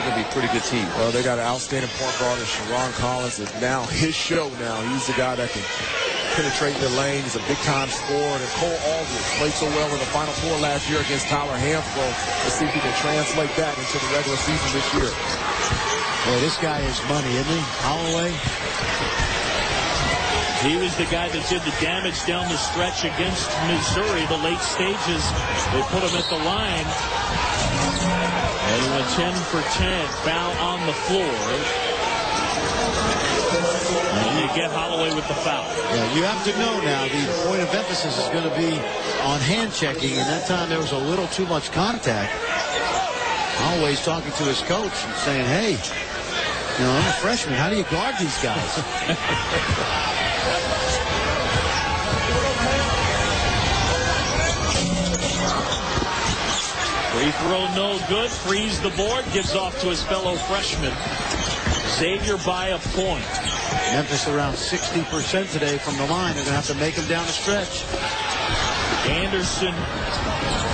going to be a pretty good team. Well, they got an outstanding point guard in Sharon Collins. It's now his show now. He's the guy that can penetrate the lane. He's a big-time scorer. And Cole Aldridge played so well in the Final Four last year against Tyler Hansbrough. Let's see if he can translate that into the regular season this year. Boy, this guy is money, isn't he? Holloway. He was the guy that did the damage down the stretch against Missouri, the late stages. They put him at the line. And he went 10 for 10. Foul on the floor. And you get Holloway with the foul. Yeah, you have to know now the point of emphasis is going to be on hand checking. And that time there was a little too much contact. Holloway's talking to his coach and saying, hey, you know, I'm a freshman. How do you guard these guys? Free throw no good. Frees the board. Gives off to his fellow freshman. Xavier by a point. Memphis around 60% today from the line. They're going to have to make him down the stretch. Anderson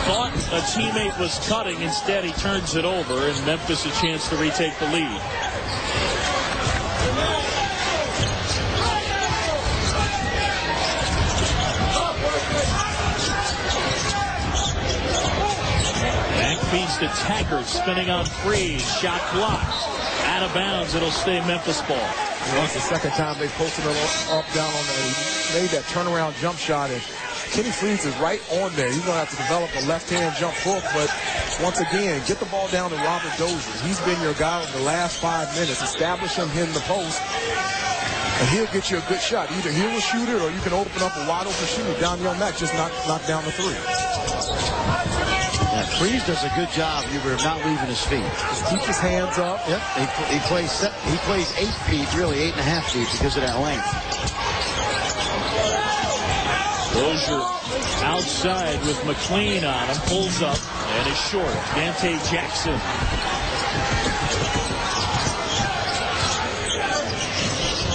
thought a teammate was cutting. Instead, he turns it over, and Memphis a chance to retake the lead. Back feeds to Taggart, spinning on Freeze. Shot blocked. Out of bounds. It'll stay Memphis ball. You know, it's the second time they've posted it up, down on that. He made that turnaround jump shot, and Kenny Freeze is right on there. He's going to have to develop a left-hand jump hook, but once again, get the ball down to Robert Dozier. He's been your guy over the last 5 minutes. Establish him in the post, and he'll get you a good shot. Either he will shoot it, or you can open up a wide-open shooter down your neck. Just knock down the three. Yeah, Freeze does a good job, Hubert, of not leaving his feet. Just keep his hands up. Yep. He plays 8 feet, really 8.5 feet because of that length. Dozier outside with McLean on him. Pulls up and is short. Dante Jackson.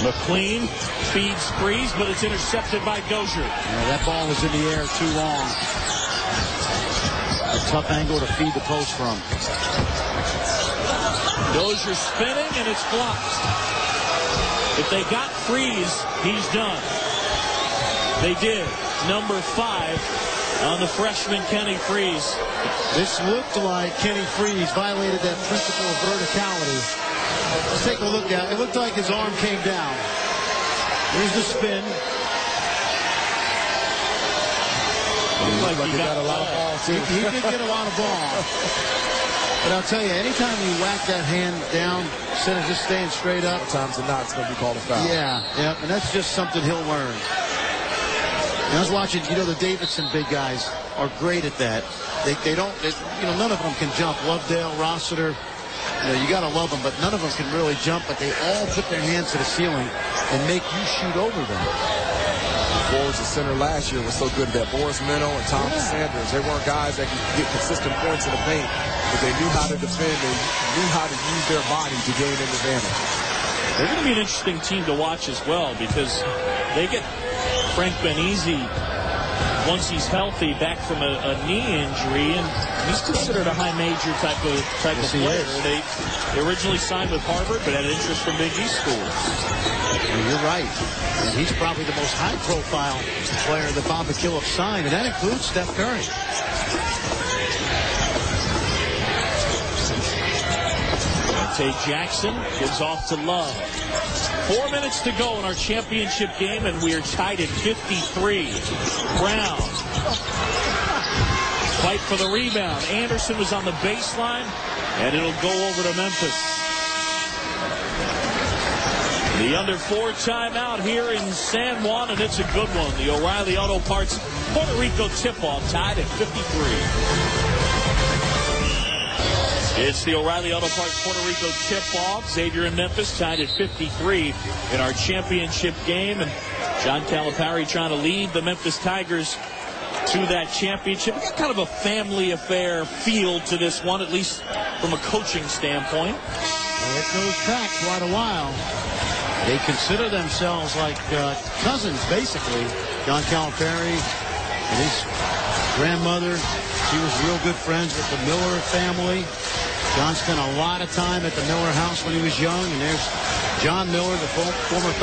McLean feeds Freeze, but it's intercepted by Dozier. Yeah, that ball was in the air too long. A tough angle to feed the post from. Dozier spinning, and it's blocked. If they got Freeze, he's done. They did. Number 5 on the freshman Kenny Freeze. This looked like Kenny Freeze violated that principle of verticality. Let's take a look at it. It looked like his arm came down. Here's the spin. Like he got a lot of balls, too. He did get a lot of ball. But I'll tell you, anytime you whack that hand down, instead of just staying straight up. Sometimes or not, it's going to be called a foul. Yeah, and that's just something he'll learn. And I was watching, the Davidson big guys are great at that. They don't, none of them can jump. Lovedale, Rossiter, you got to love them, but none of them can really jump, but they all put their hands to the ceiling and make you shoot over them. Forwards and center last year was so good at that. Boris Meno and Thomas Sanders, they weren't guys that could get consistent points in the paint, but they knew how to defend. They knew how to use their body to gain an advantage. They're going to be an interesting team to watch as well, because they get Frank Benizzi, once he's healthy, back from a knee injury, and he's considered a high major type of player. They originally signed with Harvard, but had interest from Big East schools. Well, you're right. And he's probably the most high-profile player that Bob McKillop signed, and that includes Steph Curry. Dante Jackson gives off to Love. 4 minutes to go in our championship game, and we are tied at 53. Brown. Fight for the rebound. Anderson was on the baseline, and it'll go over to Memphis. The under 4 timeout here in San Juan, and it's a good one. The O'Reilly Auto Parts Puerto Rico tip-off tied at 53. It's the O'Reilly Auto Parts Puerto Rico tip-off. Xavier and Memphis tied at 53 in our championship game. And John Calipari trying to lead the Memphis Tigers to that championship. It's kind of a family affair feel to this one, at least from a coaching standpoint. Well, it goes back quite a while. They consider themselves like cousins, basically. John Calipari and his grandmother, she was real good friends with the Miller family. John spent a lot of time at the Miller house when he was young, and there's John Miller, the former coach